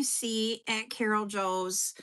see at Carol Jo's.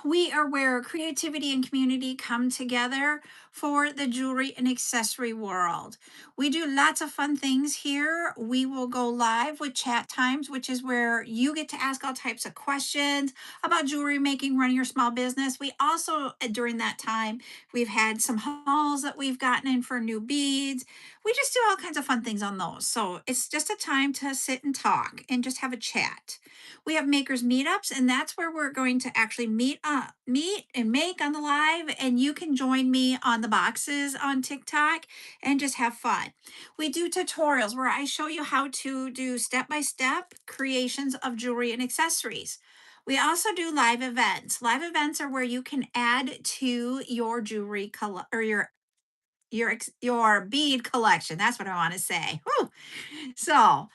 We are where creativity and community come together for the jewelry and accessory world. We do lots of fun things here. We will go live with chat times, which is where you get to ask all types of questions about jewelry making, running your small business. We also, during that time, we've had some hauls that we've gotten in for new beads. We just do all kinds of fun things on those. So it's just a time to sit and talk and just have a chat. We have makers meetups, and that's where we're going to actually meet and make on the live. And you can join me on the boxes on TikTok and just have fun. We do tutorials where I show you how to do step-by-step creations of jewelry and accessories. We also do live events. Live events are where you can add to your jewelry or your bead collection. That's what I want to say. Whew. So,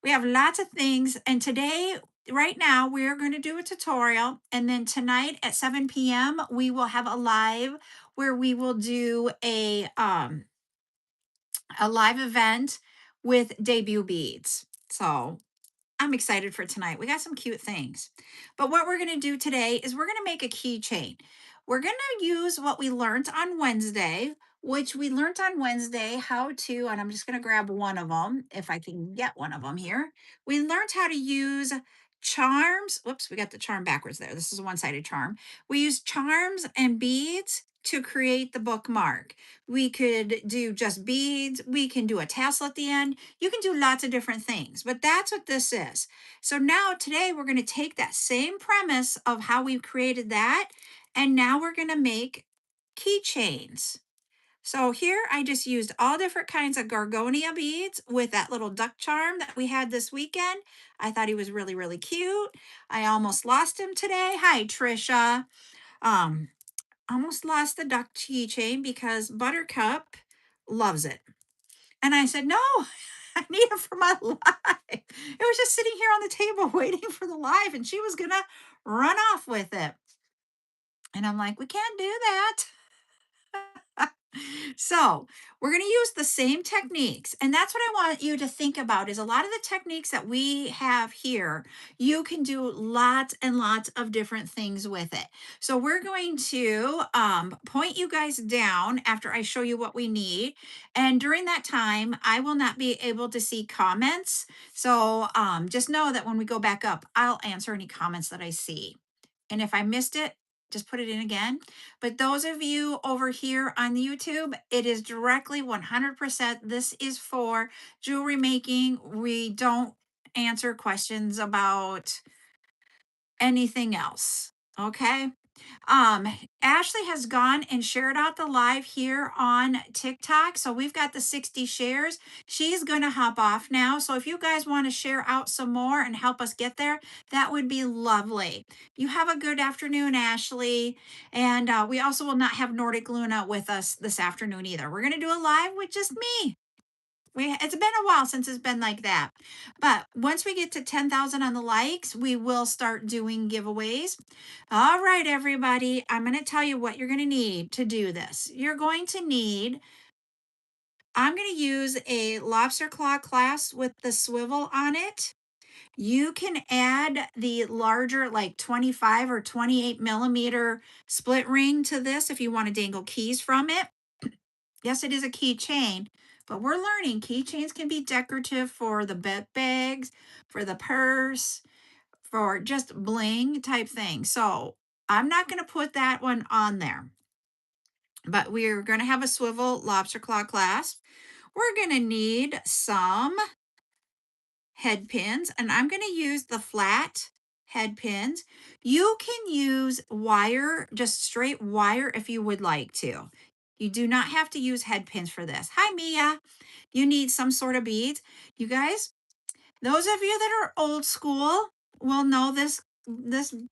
we have lots of things. And today, right now, we're going to do a tutorial. And then tonight at 7 p.m., we will have a live where we will do a live event with debut beads. So I'm excited for tonight. We got some cute things. But what we're going to do today is we're going to make a keychain. We're going to use what we learned on Wednesday, which we learned on Wednesday how to, and I'm just going to grab one of them if I can get one of them here. We learned how to use charms. Whoops, we got the charm backwards there. This is a one-sided charm. We use charms and beads to create the bookmark. We could do just beads. We can do a tassel at the end. You can do lots of different things, but that's what this is. So now today we're going to take that same premise of how we created that, and now we're going to make keychains. So here I just used all different kinds of Gorgonia beads with that little duck charm that we had this weekend. I thought he was really, really cute. I almost lost him today. Hi, Trisha. Um, Almost lost the duck keychain because Buttercup loves it. And I said, no, I need it for my life. It was just sitting here on the table waiting for the live, and she was going to run off with it. And I'm like, we can't do that. So we're going to use the same techniques. And that's what I want you to think about is a lot of the techniques that we have here, you can do lots and lots of different things with it. So we're going to point you guys down after I show you what we need. And during that time, I will not be able to see comments. So just know that when we go back up, I'll answer any comments that I see. And if I missed it, just put it in again. But those of you over here on YouTube, it is directly 100%. This is for jewelry making. We don't answer questions about anything else. Okay. Um, Ashley has gone and shared out the live here on TikTok. So we've got the 60 shares. She's going to hop off now. So if you guys want to share out some more and help us get there, that would be lovely. You have a good afternoon, Ashley. And we also will not have Nordic Luna with us this afternoon either. We're going to do a live with just me. It's been a while since it's been like that. But once we get to 10,000 on the likes, we will start doing giveaways. All right, everybody. I'm going to tell you what you're going to need to do this. I'm going to use a lobster claw clasp with the swivel on it. You can add the larger, like 25 or 28 millimeter split ring to this if you want to dangle keys from it. Yes, it is a keychain, but we're learning keychains can be decorative for the bags, for the purse, for just bling type thing. So I'm not going to put that one on there, but we're going to have a swivel lobster claw clasp. We're going to need some head pins, and I'm going to use the flat head pins. You can use wire, just straight wire if you would like to. You do not have to use head pins for this. Hi, Mia. You need some sort of beads. You guys, those of you that are old school will know this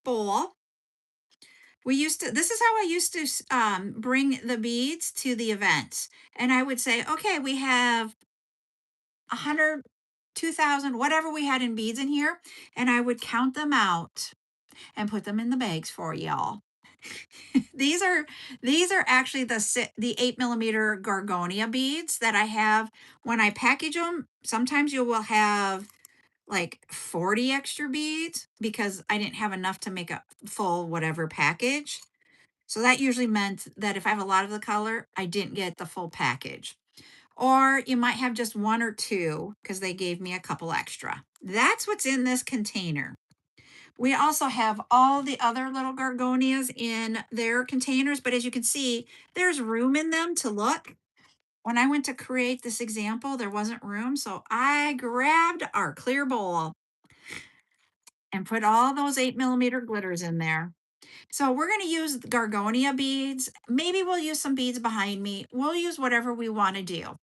bowl. This is how I used to bring the beads to the events. And I would say, okay, we have 100, 2,000, whatever we had in beads in here. And I would count them out and put them in the bags for y'all. these are actually the 8 millimeter Gorgonia beads that I have when I package them. Sometimes you will have like 40 extra beads because I didn't have enough to make a full whatever package. So that usually meant that if I have a lot of the color, I didn't get the full package. Or you might have just one or two because they gave me a couple extra. That's what's in this container. We also have all the other little gorgonias in their containers, but as you can see, there's room in them to look. When I went to create this example, there wasn't room, so I grabbed our clear bowl and put all those 8 millimeter glitters in there. So we're going to use the Gargonia beads. Maybe we'll use some beads behind me. We'll use whatever we want to do.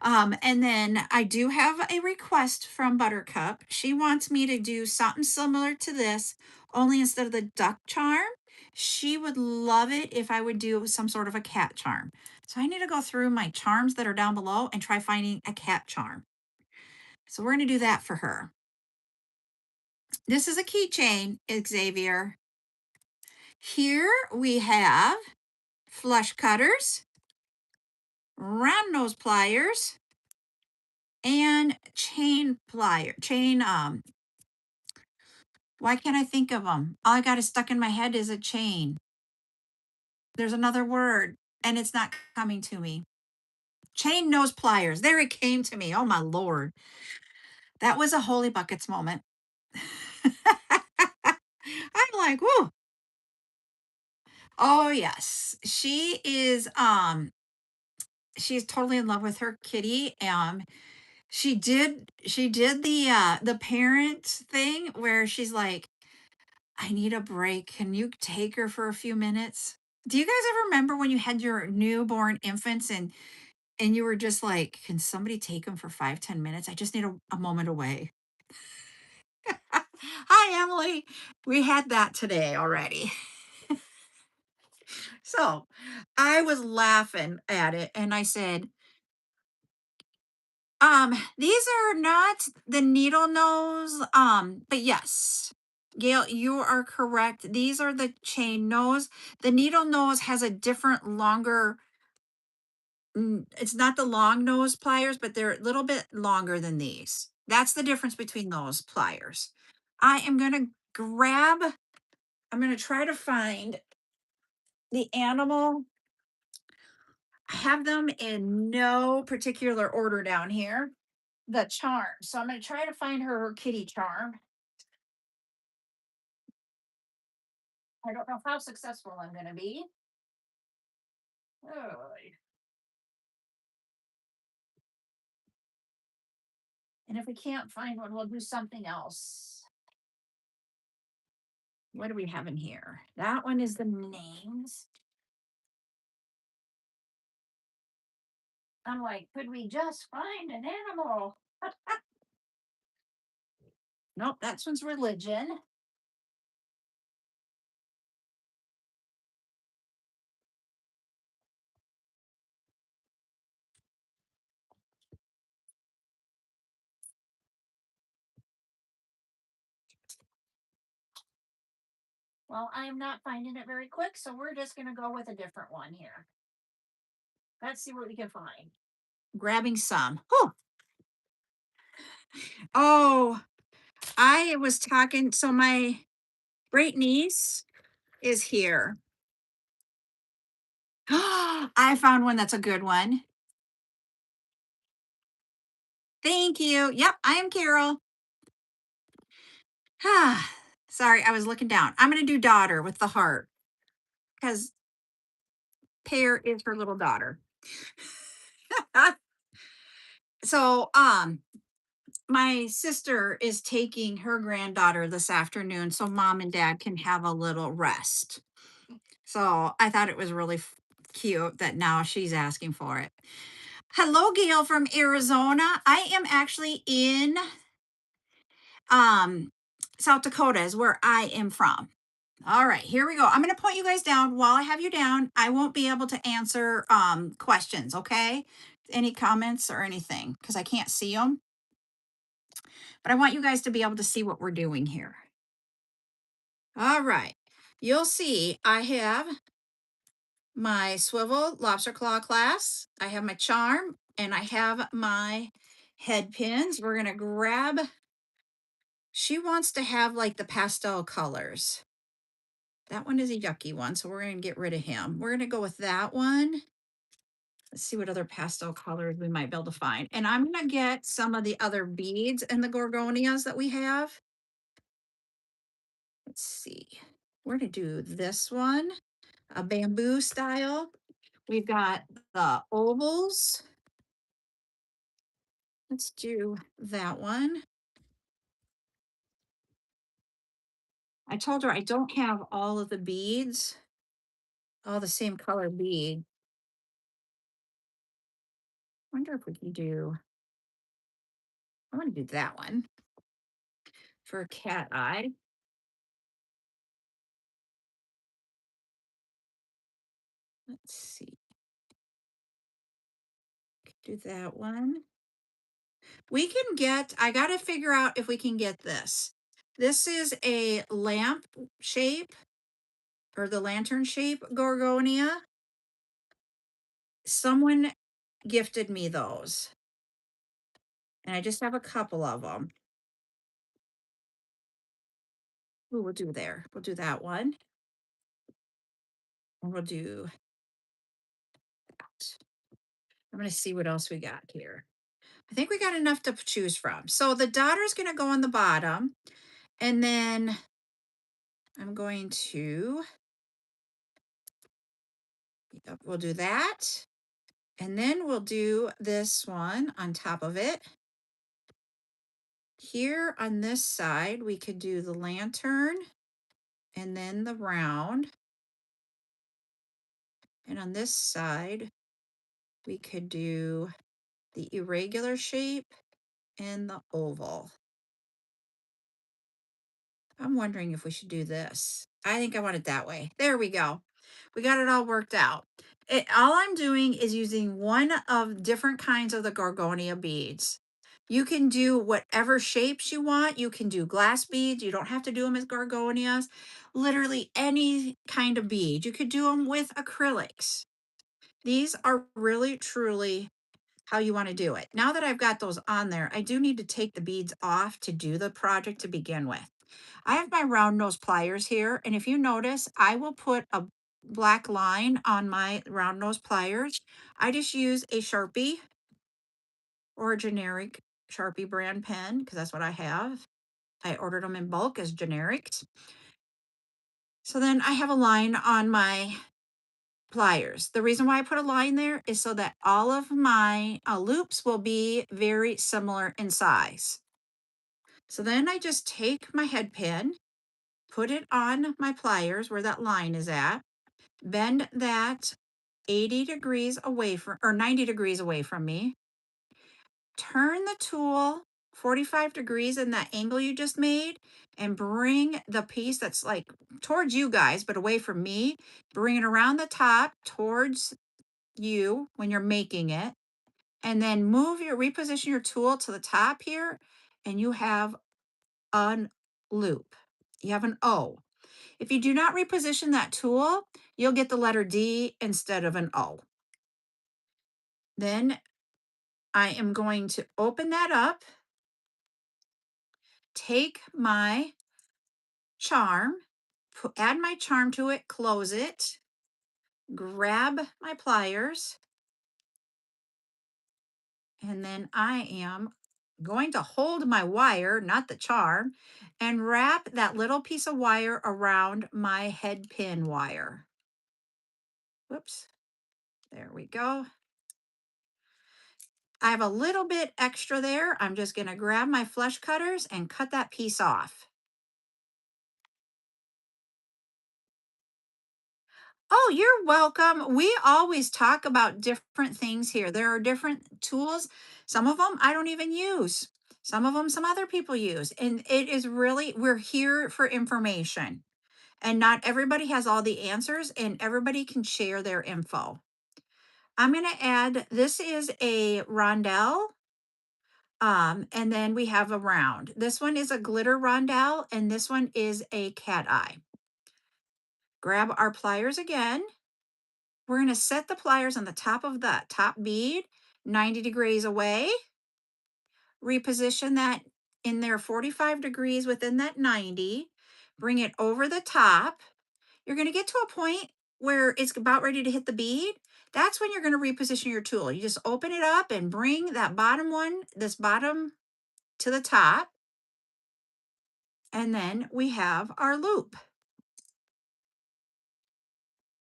And then I do have a request from Buttercup. She wants me to do something similar to this, only instead of the duck charm, she would love it if I would do some sort of a cat charm. So I need to go through my charms that are down below and try finding a cat charm. So we're going to do that for her. This is a keychain, Xavier. Here we have flush cutters, round nose pliers, and why can't I think of them? All I got is stuck in my head is a chain. There's another word and it's not coming to me. Chain nose pliers. There it came to me. Oh my Lord. That was a holy buckets moment. I'm like, whoa. Oh yes. She's totally in love with her kitty. She did the parent thing where she's like, I need a break. Can you take her for a few minutes? Do you guys ever remember when you had your newborn infants and you were just like, can somebody take them for 5, 10 minutes? I just need a moment away. Hi, Emily. We had that today already. So I was laughing at it and I said, these are not the needle nose, but yes, Gail, you are correct. These are the chain nose. The needle nose has a different, longer, it's not the long nose pliers, but they're a little bit longer than these. That's the difference between those pliers. I am going to grab, I'm going to try to find the animal. I have them in no particular order down here. The charm. So I'm going to try to find her kitty charm. I don't know how successful I'm going to be. Oh. And if we can't find one, we'll do something else. What do we have in here? That one is the names. I'm like, could we just find an animal? Nope, that one's religion. Well, I am not finding it very quick, so we're just going to go with a different one here. Let's see what we can find. Grabbing some. Whew. Oh, I was talking. So my great niece is here. I found one that's a good one. Thank you. Yep, I am Carol. Sorry, I was looking down. I'm going to do daughter with the heart because Pear is her little daughter. So, my sister is taking her granddaughter this afternoon so mom and dad can have a little rest. So I thought it was really cute that now she's asking for it. Hello, Gail from Arizona. I am actually in um South Dakota is where I am from. All right, here we go. I'm going to point you guys down. While I have you down, I won't be able to answer questions, okay? Any comments or anything because I can't see them. But I want you guys to be able to see what we're doing here. All right. You'll see I have my swivel lobster claw class. I have my charm and I have my head pins. We're going to grab She wants to have like the pastel colors. That one is a yucky one, so we're gonna get rid of him. We're gonna go with that one. Let's see what other pastel colors we might be able to find. And I'm gonna get some of the other beads and the gorgonias that we have. Let's see. We're gonna do this one, a bamboo style. We've got the ovals. Let's do that one. I told her I don't have all of the beads, all the same color bead. Wonder if we can do, I want to do that one for a cat eye. Let's see, do that one. We can get, I got to figure out if we can get this. This is a lamp shape or the lantern shape gorgonia. Someone gifted me those and I just have a couple of them. Ooh, we'll do there. We'll do that one. And we'll do that. I'm going to see what else we got here. I think we got enough to choose from. So the daughter's going to go on the bottom. And then I'm going to, yep, we'll do that. And then we'll do this one on top of it. Here on this side, we could do the lantern and then the round. And on this side, we could do the irregular shape and the oval. I'm wondering if we should do this. I think I want it that way. There we go. We got it all worked out. All I'm doing is using one of different kinds of the Gorgonia beads. You can do whatever shapes you want. You can do glass beads. You don't have to do them as Gorgonias. Literally any kind of bead. You could do them with acrylics. These are really, truly how you want to do it. Now that I've got those on there, I do need to take the beads off to do the project to begin with. I have my round nose pliers here, and if you notice, I will put a black line on my round nose pliers. I just use a Sharpie or a generic Sharpie brand pen because that's what I have. I ordered them in bulk as generics. So then I have a line on my pliers. The reason why I put a line there is so that all of my loops will be very similar in size. So then I just take my head pin, put it on my pliers where that line is at, bend that 80 degrees away from, or 90 degrees away from me, turn the tool 45 degrees in that angle you just made, and bring the piece that's like towards you guys, but away from me, bring it around the top towards you when you're making it, and then reposition your tool to the top here, and you have a loop. You have an O. If you do not reposition that tool, you'll get the letter D instead of an O. Then I am going to open that up, take my charm, add my charm to it, close it, grab my pliers, and then I am going to hold my wire, not the charm, and wrap that little piece of wire around my head pin wire. Whoops, there we go. I have a little bit extra there. I'm just going to grab my flush cutters and cut that piece off. Oh, you're welcome. We always talk about different things here. There are different tools. Some of them I don't even use. Some of them some other people use. And it is really, we're here for information. And not everybody has all the answers and everybody can share their info. I'm going to add, this is a rondelle. And then we have a round. This one is a glitter rondelle and this one is a cat eye. Grab our pliers again. We're going to set the pliers on the top of the top bead, 90 degrees away. Reposition that in there 45 degrees within that 90, bring it over the top. You're going to get to a point where it's about ready to hit the bead. That's when you're going to reposition your tool. You just open it up and bring that bottom one, this bottom to the top. And then we have our loop.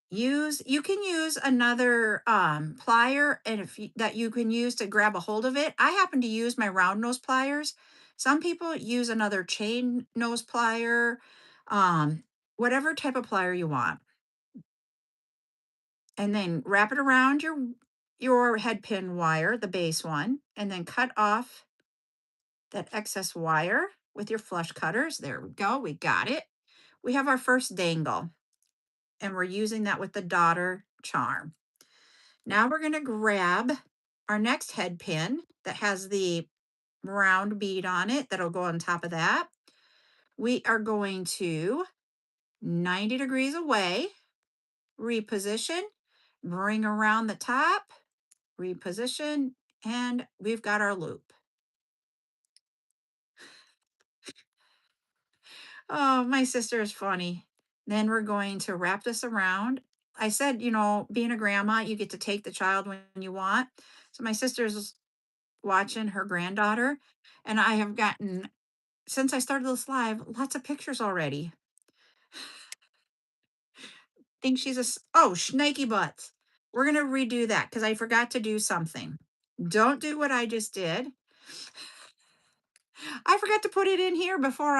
You can use another plier and if you, that you can use to grab a hold of it. I happen to use my round nose pliers. Some people use another chain nose plier, um, whatever type of plier you want. And then wrap it around your head pin wire, the base one, and then cut off that excess wire with your flush cutters. There we go. We got it. We have our first dangle, and we're using that with the daughter charm. Now we're going to grab our next head pin that has the round bead on it that'll go on top of that. We are going to 90 degrees away, reposition, bring around the top, reposition, and we've got our loop. Oh, my sister is funny. Then we're going to wrap this around. I said, being a grandma, you get to take the child when you want. So my sister's watching her granddaughter, and I have gotten, since I started this live, lots of pictures already. Think she's oh, snaky butts. We're going to redo that because I forgot to do something. Don't do what I just did. I forgot to put it in here before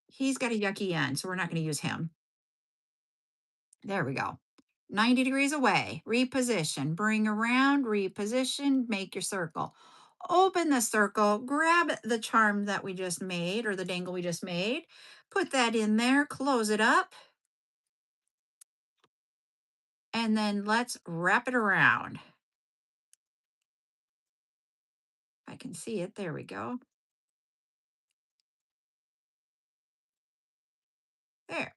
he's got a yucky end, so we're not going to use him. There we go. 90 degrees away, reposition, bring around, reposition, make your circle. Open the circle, grab the charm that we just made or the dangle we just made, put that in there, close it up, and then let's wrap it around. I can see it. There we go. There.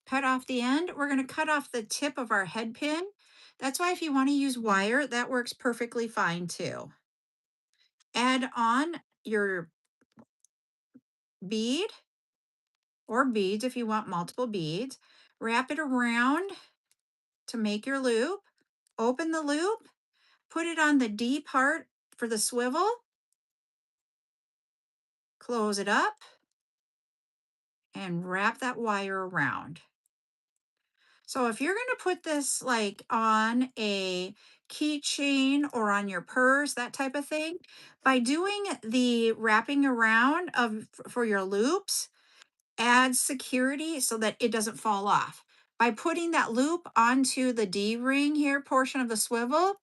Cut off the end. We're going to cut off the tip of our head pin. That's why if you want to use wire, that works perfectly fine too. Add on your bead or beads if you want multiple beads. Wrap it around to make your loop. Open the loop, put it on the D part for the swivel, close it up, and wrap that wire around. So if you're going to put this like on a keychain or on your purse, that type of thing, by doing the wrapping around for your loops, adds security so that it doesn't fall off. By putting that loop onto the D ring here portion of the swivel,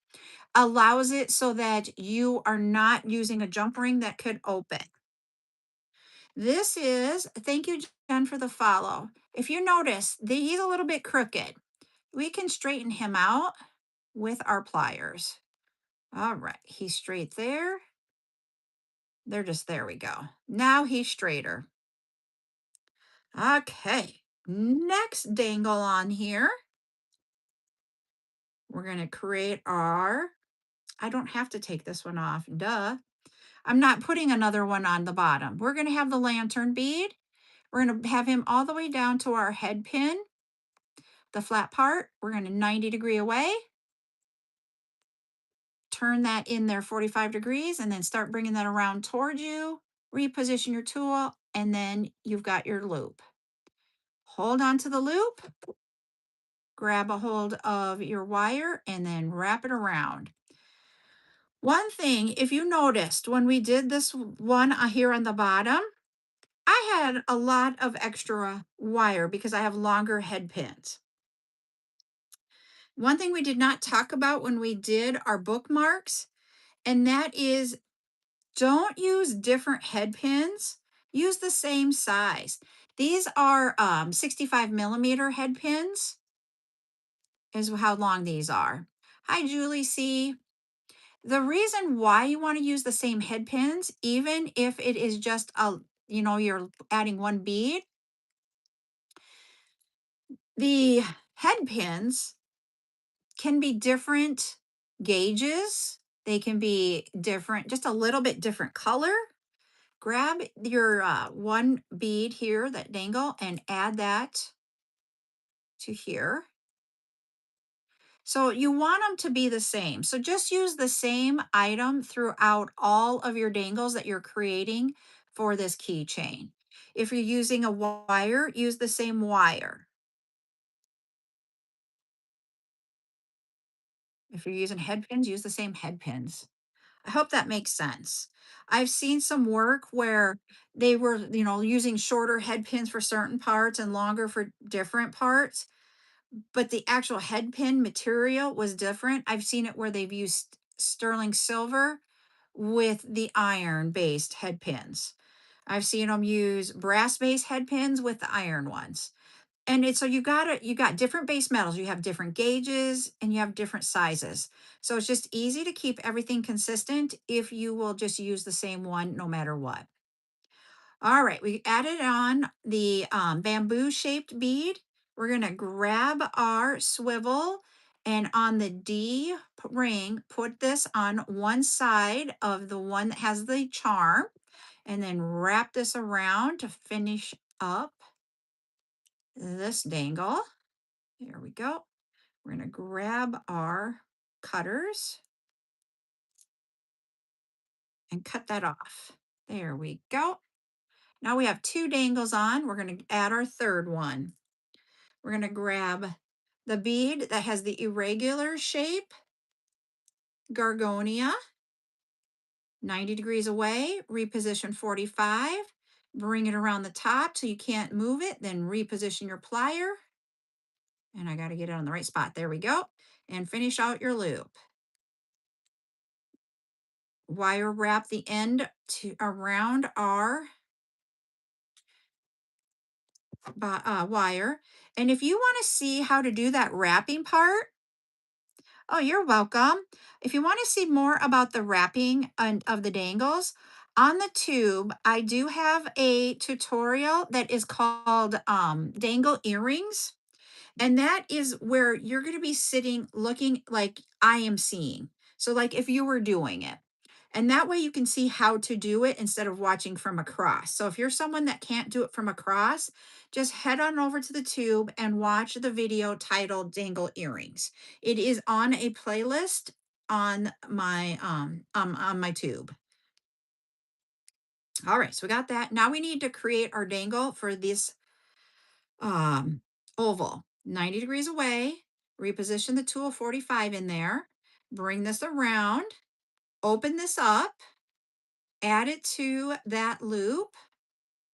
allows it so that you are not using a jump ring that could open. This is, thank you, Jen, for the follow. If you notice, he's a little bit crooked. We can straighten him out with our pliers. All right, he's straight there. They're just, there we go. Now he's straighter. Okay, next dangle on here. We're going to create our, I don't have to take this one off, duh. I'm not putting another one on the bottom. We're going to have the lantern bead. We're going to have him all the way down to our head pin, the flat part. We're going to 90 degree away. Turn that in there 45 degrees and then start bringing that around towards you. Reposition your tool and then you've got your loop. Hold on to the loop. Grab a hold of your wire and then wrap it around. One thing, if you noticed when we did this one here on the bottom, I had a lot of extra wire because I have longer head pins. One thing we did not talk about when we did our bookmarks, and that is don't use different head pins. Use the same size. These are 65 millimeter head pins is how long these are. Hi, Julie C. The reason why you want to use the same head pins, even if it is just you're adding one bead, the head pins can be different gauges. They can be different, just a little bit different color. Grab your one bead here, that dangle, and add that to here. So you want them to be the same. So just use the same item throughout all of your dangles that you're creating for this keychain. If you're using a wire, use the same wire. If you're using head pins, use the same head pins. I hope that makes sense. I've seen some work where they were, using shorter head pins for certain parts and longer for different parts, but the actual head pin material was different. I've seen it where they've used sterling silver with the iron based head pins. I've seen them use brass based head pins with the iron ones. And it's so you got different base metals, you have different gauges and you have different sizes. So it's just easy to keep everything consistent if you will just use the same one no matter what. All right, we added on the bamboo shaped bead. We're gonna grab our swivel and on the ring, put this on one side of the one that has the charm and then wrap this around to finish up this dangle. There we go. We're gonna grab our cutters and cut that off. There we go. Now we have two dangles on. We're gonna add our third one. We're gonna grab the bead that has the irregular shape, Gorgonia, 90 degrees away, reposition 45, bring it around the top so you can't move it, then reposition your plier. And I gotta get it on the right spot. There we go. And finish out your loop. Wire wrap the end to around our wire. And if you want to see how to do that wrapping part, oh, you're welcome. If you want to see more about the wrapping of the dangles, on the tube, I do have a tutorial that is called Dangle Earrings. And that is where you're going to be sitting looking like I am seeing. So like if you were doing it. And that way you can see how to do it instead of watching from across. So if you're someone that can't do it from across, just head on over to the tube and watch the video titled Dangle Earrings. It is on a playlist on my tube. All right, so we got that. Now we need to create our dangle for this um, oval, 90 degrees away, reposition the tool 45 in there, bring this around, open this up, add it to that loop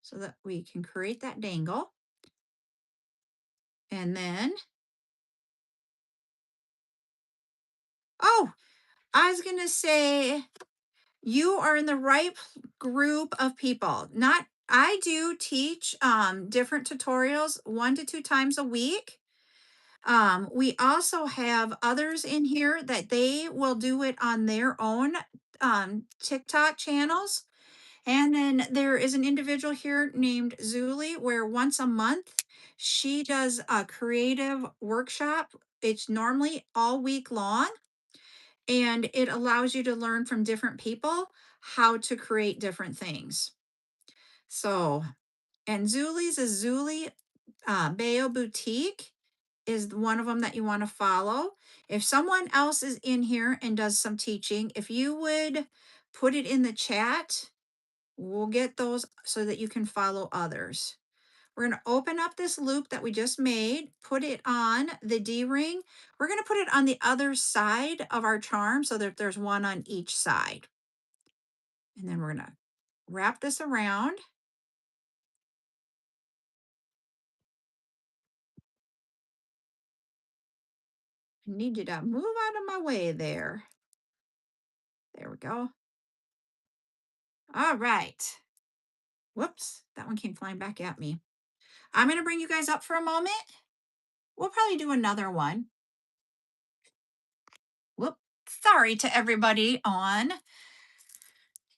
so that we can create that dangle. And then, oh, I was going to say, you are in the right group of people. Not, I do teach different tutorials 1 to 2 times a week. We also have others in here that they will do it on their own TikTok channels. And then there is an individual here named Zuli, where once a month she does a creative workshop. It's normally all week long, and it allows you to learn from different people how to create different things. So, and Zuli's is Zuli Bayo Boutique is one of them that you want to follow. If someone else is in here and does some teaching, if you would put it in the chat, we'll get those so that you can follow others. We're going to open up this loop that we just made, put it on the D-ring. We're going to put it on the other side of our charm so that there's one on each side. And then we're going to wrap this around. I need you to move out of my way there. There we go. All right. Whoops, that one came flying back at me. I'm going to bring you guys up for a moment. We'll probably do another one. Whoop. Sorry to everybody on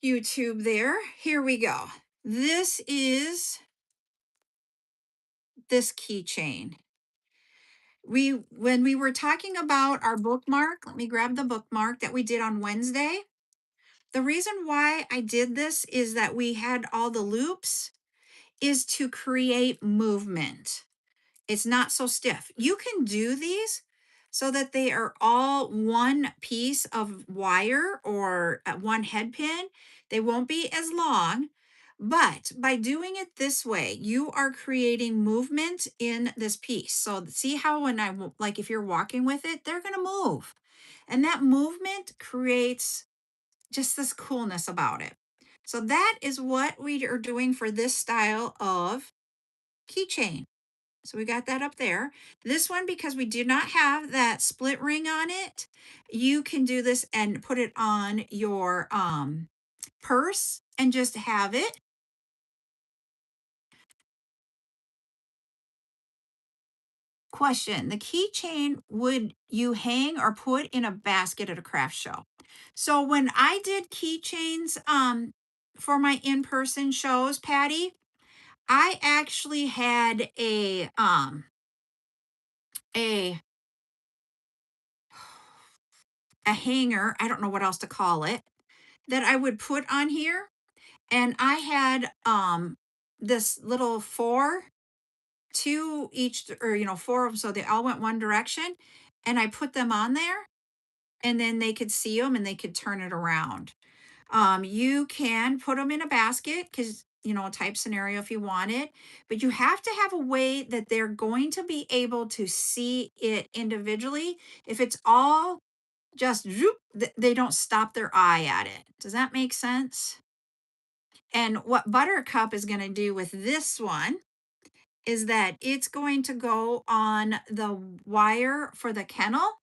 YouTube there. Here we go. This is this keychain. When we were talking about our bookmark, let me grab the bookmark that we did on Wednesday. The reason why I did this is that we had all the loops is to create movement. It's not so stiff. You can do these so that they are all one piece of wire or one head pin. They won't be as long, but by doing it this way, you are creating movement in this piece. So see how when like if you're walking with it, they're going to move. And that movement creates just this coolness about it. So that is what we are doing for this style of keychain. So we got that up there. This one, because we do not have that split ring on it, you can do this and put it on your purse and just have it. Question, the keychain, would you hang or put in a basket at a craft show? So when I did keychains for my in-person shows, Patty, I actually had a a hanger, I don't know what else to call it, that I would put on here. And I had this little four, two each, or four of them, so they all went one direction. And I put them on there, and then they could see them and they could turn it around. You can put them in a basket because type scenario if you want it, but you have to have a way that they're going to be able to see it individually. If it's all just zoop, they don't stop their eye at it. Does that make sense? And what Buttercup is going to do with this one is that it's going to go on the wire for the kennel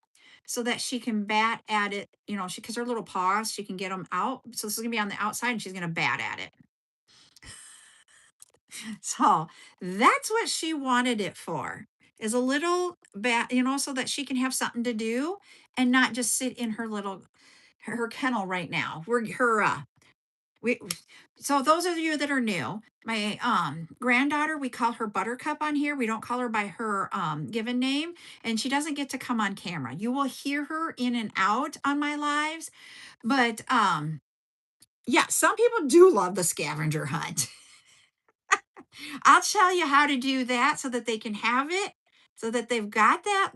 so that she can bat at it, because her little paws, she can get them out. So this is going to be on the outside and she's going to bat at it. So that's what she wanted it for, is a little bat, so that she can have something to do and not just sit in her kennel right now. We so those of you that are new, my granddaughter, we call her Buttercup on here. We don't call her by her given name, and she doesn't get to come on camera. You will hear her in and out on my lives, but yeah, some people do love the scavenger hunt. I'll tell you how to do that so that they can have it, so that they've got that.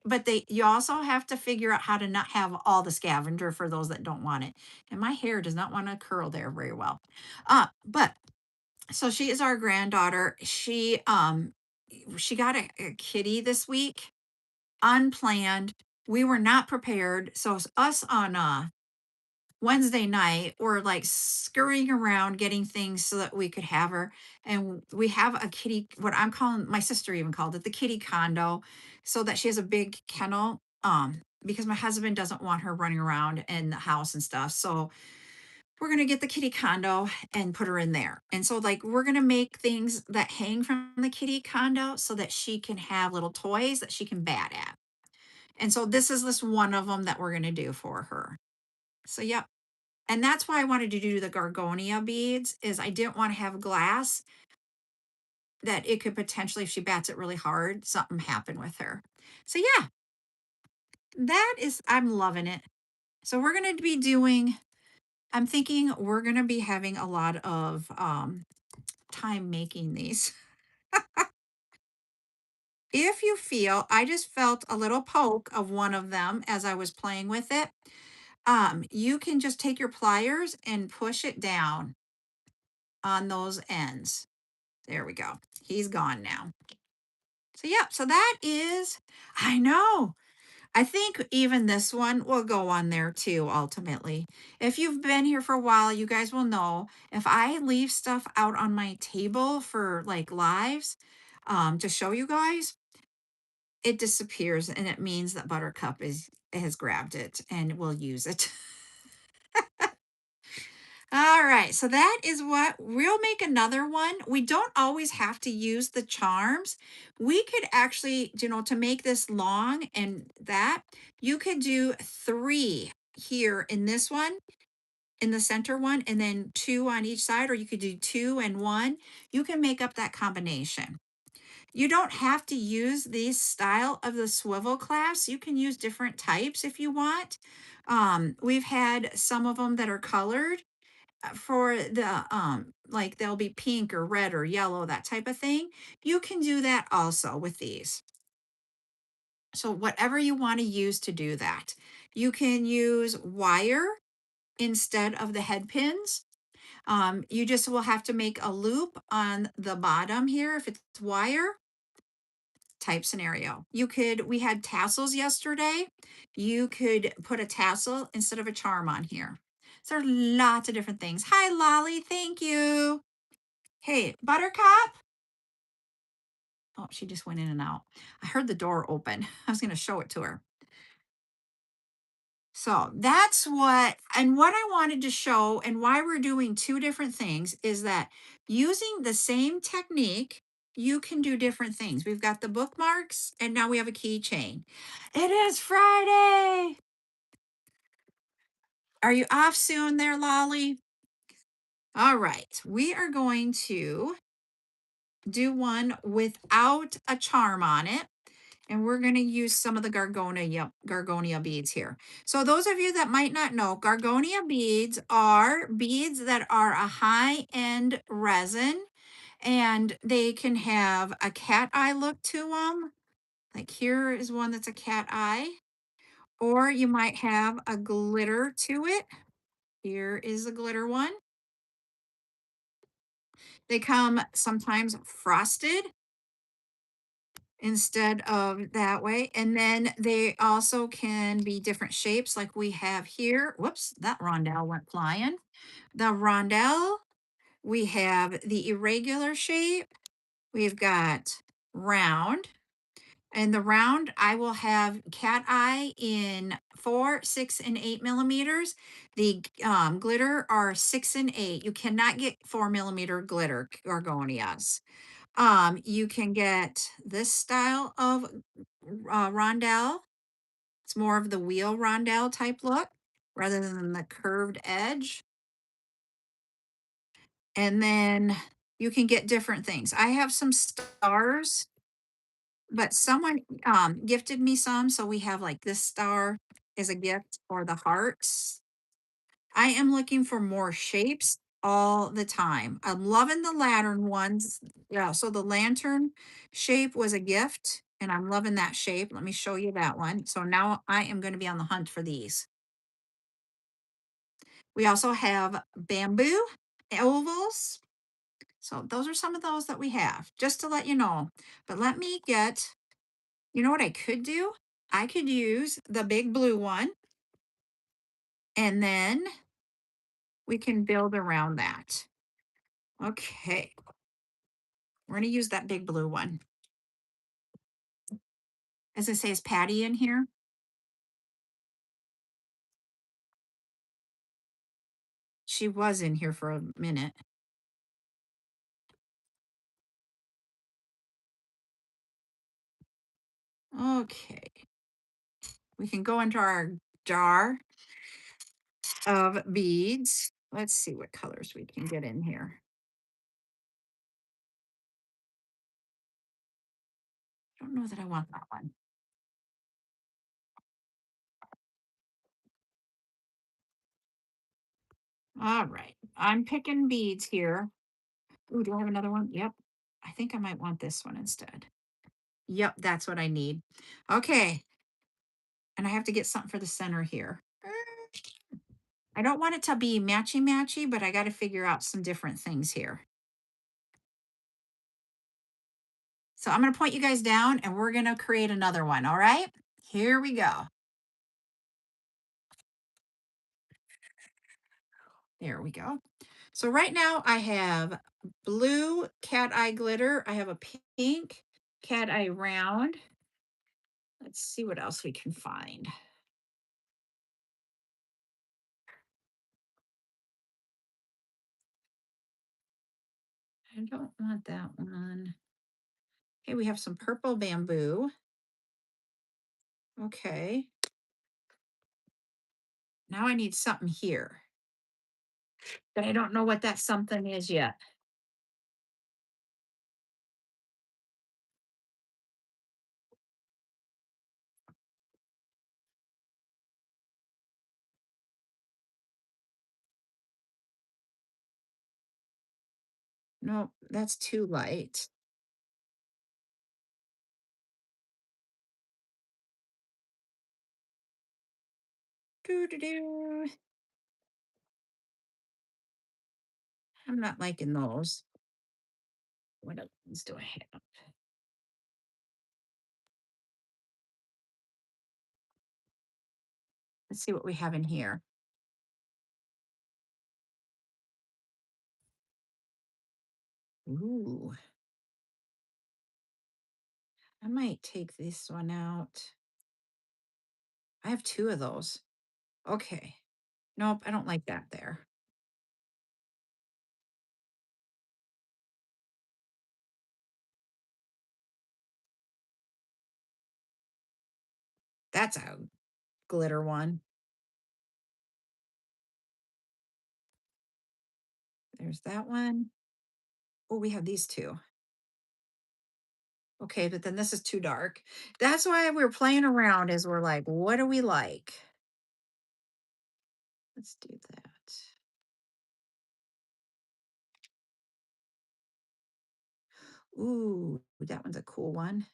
But you also have to figure out how to not have all the scavenger for those that don't want it. And my hair does not want to curl there very well. But so she is our granddaughter. She got a kitty this week, unplanned. We were not prepared. So us on Wednesday night, we're like scurrying around getting things so that we could have her. And we have a kitty, what I'm calling, my sister even called it the kitty condo, so that she has a big kennel. Because my husband doesn't want her running around in the house and stuff. So we're going to get the kitty condo and put her in there. And so, like, we're going to make things that hang from the kitty condo so that she can have little toys that she can bat at. And so, this one of them that we're going to do for her. So, yep. And that's why I wanted to do the Gorgonia beads, is I didn't want to have glass that it could potentially, if she bats it really hard, something happen with her. So yeah, I'm loving it. So we're going to be doing, I'm thinking we're going to be having a lot of time making these. If you feel, I just felt a little poke of one of them as I was playing with it. You can just take your pliers and push it down on those ends. There we go. He's gone now. So yeah, so that is, I know. I think even this one will go on there too, ultimately. If you've been here for a while, you guys will know if I leave stuff out on my table for like lives to show you guys, it disappears and it means that Buttercup has grabbed it and will use it. All right, so that is what we'll make another one. We don't always have to use the charms. We could actually, to make this long and that, you could do 3 here in this one, in the center one, and then 2 on each side, or you could do 2 and 1. You can make up that combination. You don't have to use this style of the swivel clasp. You can use different types if you want. We've had some of them that are colored for the like they'll be pink or red or yellow, that type of thing. You can do that also with these. So whatever you want to use to do that. You can use wire instead of the head pins. You just will have to make a loop on the bottom here if it's wire type scenario. We had tassels yesterday. You could put a tassel instead of a charm on here. So there are lots of different things. Hi, Lolly. Thank you. Hey, Buttercup. Oh, she just went in and out. I heard the door open. I was going to show it to her. So that's what I wanted to show and why we're doing two different things is that using the same technique, you can do different things. We've got the bookmarks and now we have a keychain. It is Friday. Are you off soon there, Lolly? All right. We are going to do one without a charm on it. And we're going to use some of the Gargonia beads here. So those of you that might not know, Gargonia beads are beads that are a high-end resin, and they can have a cat eye look to them. Like here is one that's a cat eye, or you might have a glitter to it. Here is a glitter one. They come sometimes frosted instead of that way. And then they also can be different shapes like we have here. Whoops, that rondelle went flying. The rondelle, we have the irregular shape. We've got round. And the round, I will have cat eye in 4, 6, and 8 millimeters. The glitter are 6 and 8. You cannot get 4 millimeter glitter Gorgonias. You can get this style of rondelle. It's more of the wheel rondelle type look rather than the curved edge. And then you can get different things. I have some stars, but someone gifted me some. So we have like this star as a gift or the hearts. I am looking for more shapes all the time. I'm loving the lantern ones. Yeah, so the lantern shape was a gift, and I'm loving that shape. Let me show you that one. So now I am going to be on the hunt for these. We also have bamboo ovals. So those are some of those that we have, just to let you know. But let me get, you know what I could do? I could use the big blue one, and then we can build around that. Okay. We're going to use that big blue one. As I say, is Patty in here? She was in here for a minute. Okay. We can go into our jar of beads. Let's see what colors we can get in here. I don't know that I want that one. All right. I'm picking beads here. Ooh, do I have another one? Yep. I think I might want this one instead. Yep, that's what I need. Okay. And I have to get something for the center here. I don't want it to be matchy matchy, but I got to figure out some different things here. So I'm going to point you guys down and we're going to create another one. All right, here we go. There we go. So right now I have blue cat eye glitter. I have a pink cat eye round. Let's see what else we can find. I don't want that one. Okay, we have some purple bamboo. Okay. Now I need something here. But I don't know what that something is yet. Nope, that's too light. Doo doo doo. I'm not liking those. What other ones do I have? Let's see what we have in here. Ooh, I might take this one out. I have two of those. Okay. Nope, I don't like that there. That's a glitter one. There's that one. Oh, we have these two. Okay, but then this is too dark. That's why we're playing around is we're like, what do we like? Let's do that. Ooh, that one's a cool one.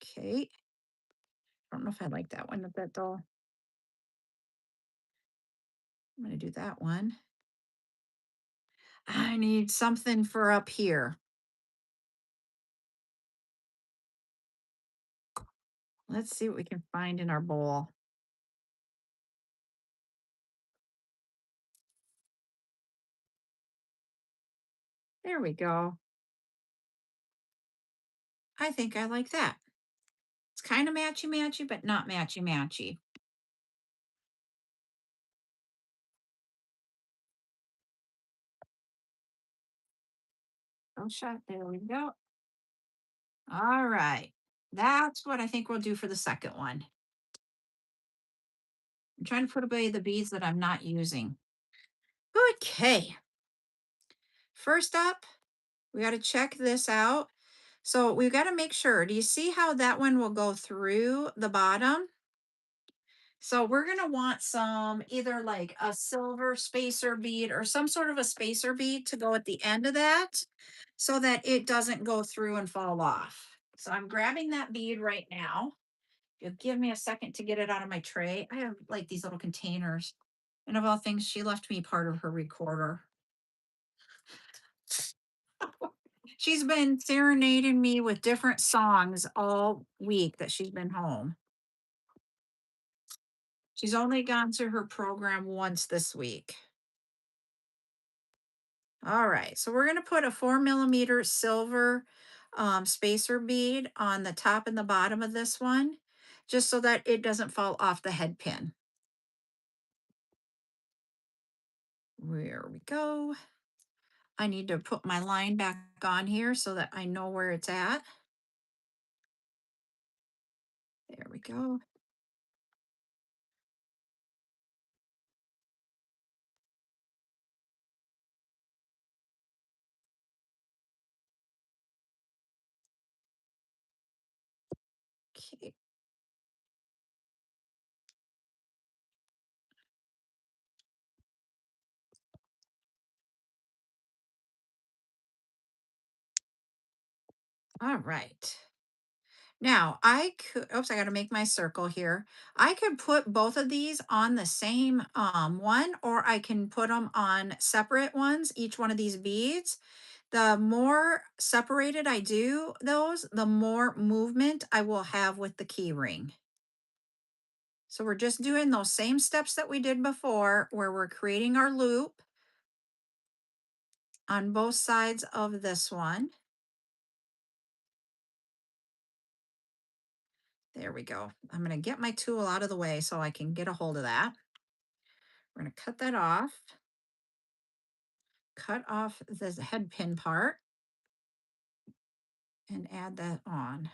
Okay. I don't know if I like that one a bit though. I'm gonna do that one. I need something for up here. Let's see what we can find in our bowl. There we go. I think I like that. It's kind of matchy matchy, but not matchy matchy. Oh, shut. There we go. All right. That's what I think we'll do for the second one. I'm trying to put away the beads that I'm not using. Okay. First up, we got to check this out. So we've got to make sure. Do you see how that one will go through the bottom? So we're going to want some either like a silver spacer bead or some sort of a spacer bead to go at the end of that so that it doesn't go through and fall off. So I'm grabbing that bead right now. You'll give me a second to get it out of my tray. I have like these little containers. And of all things, she left me part of her recorder. She's been serenading me with different songs all week that she's been home. She's only gone to her program once this week. All right, so we're gonna put a 4 millimeter silver spacer bead on the top and the bottom of this one, just so that it doesn't fall off the head pin. There we go. I need to put my line back on here so that I know where it's at. There we go. Okay. All right. Now I could, oops, I got to make my circle here. I could put both of these on the same one, or I can put them on separate ones, each one of these beads. The more separated I do those, the more movement I will have with the key ring. So we're just doing those same steps that we did before, where we're creating our loop on both sides of this one. There we go. I'm going to get my tool out of the way so I can get a hold of that. We're going to cut that off. Cut off this head pin part and add that on.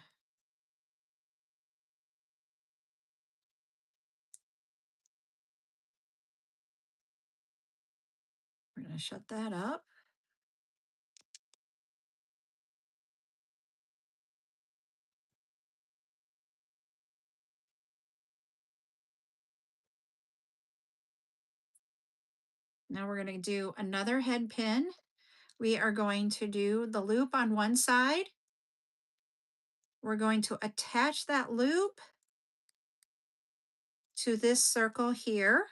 We're going to shut that up. Now we're going to do another head pin. We are going to do the loop on one side. We're going to attach that loop to this circle here.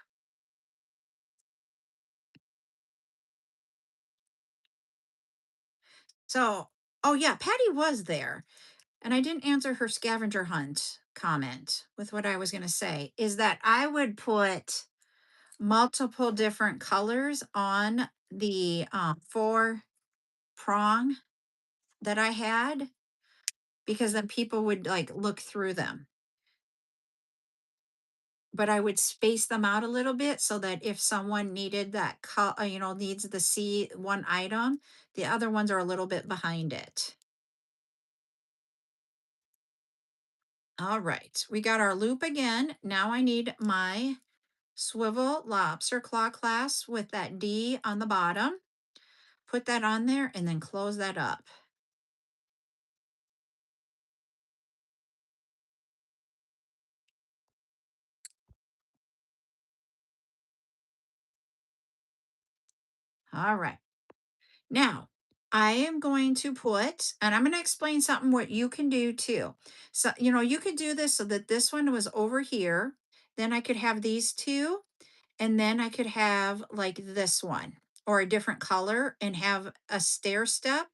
So, oh yeah, Patty was there. And I didn't answer her scavenger hunt comment with what I was going to say is that I would put multiple different colors on the 4 prong that I had because then people would like look through them. But I would space them out a little bit so that if someone needed that, needs the see one item, the other ones are a little bit behind it. All right, we got our loop again. Now I need my swivel lobster claw clasp with that D on the bottom. Put that on there and then close that up. All right. Now, I am going to put, and I'm going to explain something what you can do too. So, you could do this so that this one was over here. Then I could have these two, and then I could have like this one or a different color and have a stair step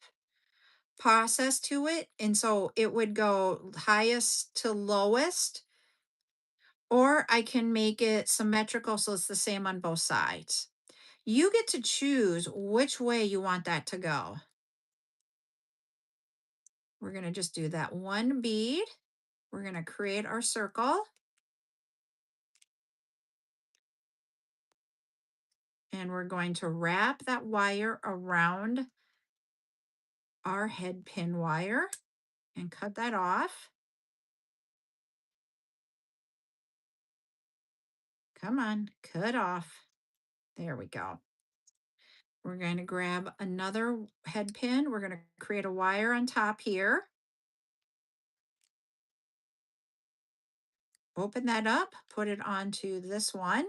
process to it. And so it would go highest to lowest, or I can make it symmetrical so it's the same on both sides. You get to choose which way you want that to go. We're going to just do that one bead. We're going to create our circle. And we're going to wrap that wire around our head pin wire and cut that off. Come on, cut off. There we go. We're going to grab another head pin. We're going to create a wire on top here. Open that up, put it onto this one,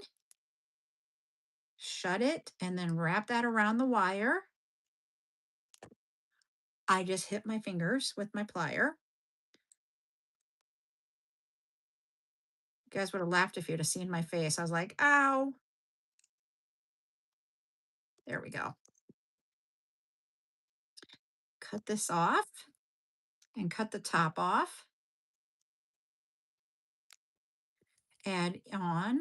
shut it, and then wrap that around the wire. I just hit my fingers with my plier. You guys would have laughed if you'd have seen my face. I was like, ow. There we go. Cut this off and cut the top off. Add on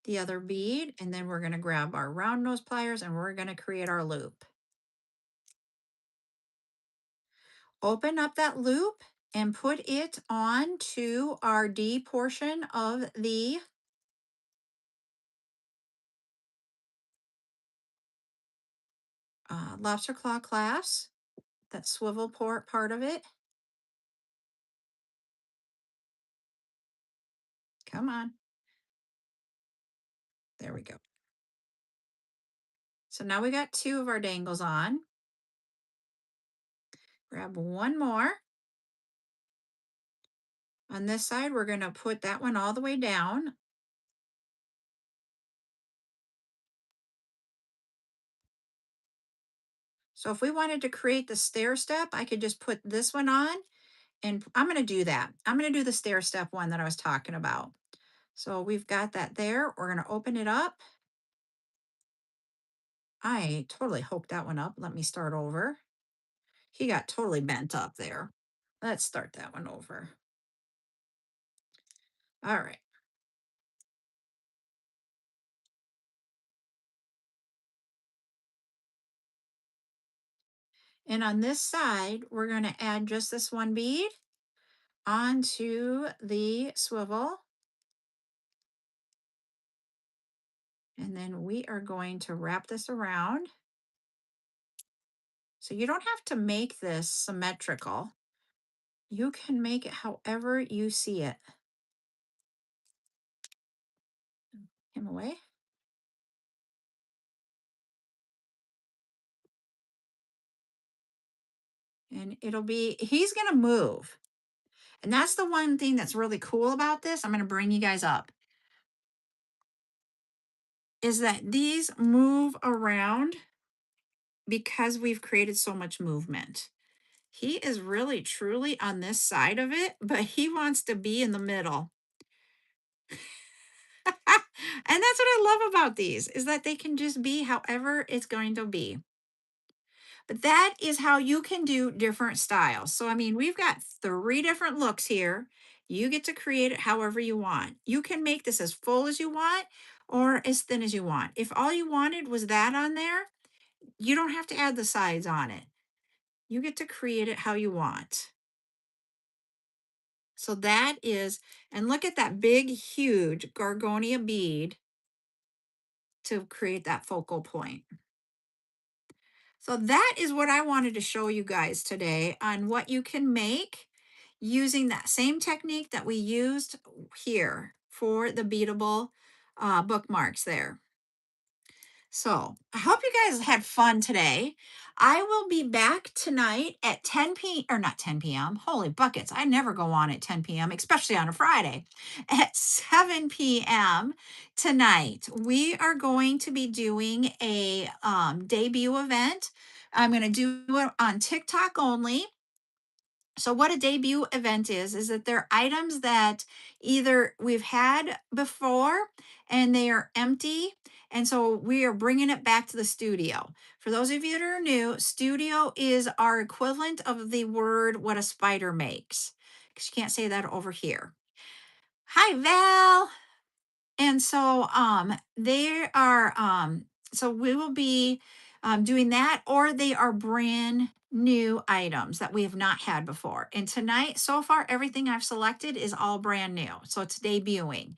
the other bead, and then we're going to grab our round nose pliers and we're going to create our loop. Open up that loop and put it on to our D portion of the lobster claw clasp, that swivel part of it. Come on. There we go. So now we got 2 of our dangles on. Grab one more. On this side, we're going to put that one all the way down. So if we wanted to create the stair step, I could just put this one on, and I'm going to do that. I'm going to do the stair step one that I was talking about. So we've got that there. We're going to open it up. I totally hooked that one up. Let me start over. He got totally bent up there. Let's start that one over. All right. And on this side, we're going to add just this one bead onto the swivel. And then we are going to wrap this around. So you don't have to make this symmetrical. You can make it however you see it. Him away. And it'll be, he's going to move. And that's the one thing that's really cool about this. I'm going to bring you guys up. is that these move around because we've created so much movement. He is really truly on this side of it, but he wants to be in the middle. And that's what I love about these is that they can just be however it's going to be. But that is how you can do different styles. So I mean, we've got 3 different looks here. You get to create it however you want. You can make this as full as you want or as thin as you want. If all you wanted was that on there, you don't have to add the sides on it. You get to create it how you want. So that is, and look at that big, huge Gorgonia bead to create that focal point. So that is what I wanted to show you guys today on what you can make using that same technique that we used here for the beadable bookmarks there. So I hope you guys had fun today. I will be back tonight at 10 p.m. or not 10 p.m. Holy buckets. I never go on at 10 p.m., especially on a Friday. At 7 p.m. tonight, we are going to be doing a debut event. I'm going to do it on TikTok only. So what a debut event is that they're items that either we've had before and they are empty. And so we are bringing it back to the studio. For those of you that are new, studio is our equivalent of the word what a spider makes. Because you can't say that over here. Hi, Val. And so they are so we will be doing that, or they are brand new items that we have not had before. And tonight, so far, everything I've selected is all brand new. So it's debuting.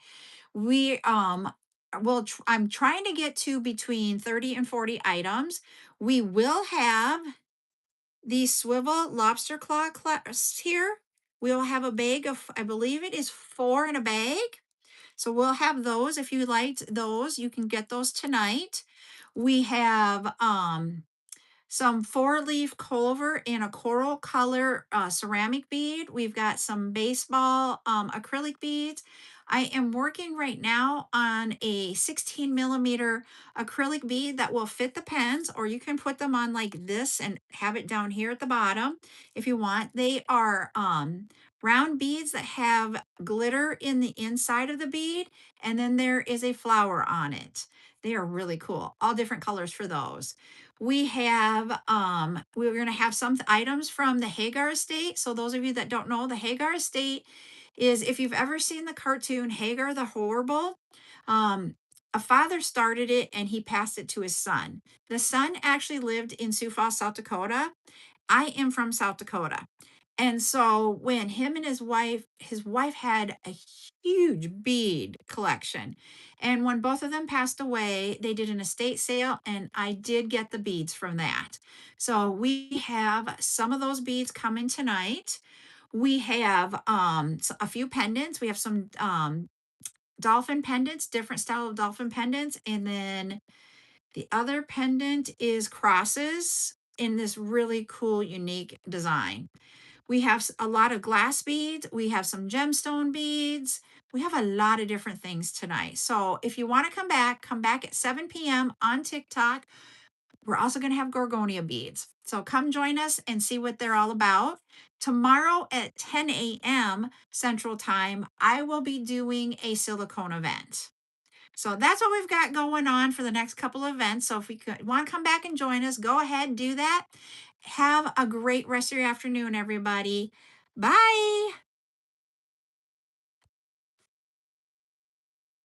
We I'm trying to get to between 30 and 40 items. We will have the swivel lobster claw class here. We'll have a bag of, I believe it is 4 in a bag. So we'll have those. If you liked those, you can get those tonight. We have some 4-leaf clover in a coral color ceramic bead. We've got some baseball acrylic beads. I am working right now on a 16 millimeter acrylic bead that will fit the pens, or you can put them on like this and have it down here at the bottom if you want. They are round beads that have glitter in the inside of the bead, and then there is a flower on it. They are really cool. All different colors for those. We have, we're going to have some items from the Hagar estate. So those of you that don't know, the Hagar estate is, if you've ever seen the cartoon Hagar the Horrible, um, a father started it and he passed it to his son. The son actually lived in Sioux Falls, South Dakota. I am from South Dakota. And so when him and his wife had a huge bead collection. And when both of them passed away, they did an estate sale and I did get the beads from that. So we have some of those beads coming tonight. We have a few pendants. We have some dolphin pendants, different style of dolphin pendants. And then the other pendant is crosses in this really cool, unique design. We have a lot of glass beads. We have some gemstone beads. We have a lot of different things tonight. So if you want to come back at 7 p.m. on TikTok. We're also going to have Gorgonia beads. So come join us and see what they're all about. Tomorrow at 10 a.m. Central Time, I will be doing a silicone event. So that's what we've got going on for the next couple of events. So if you want to come back and join us, go ahead, do that. Have a great rest of your afternoon, everybody. Bye.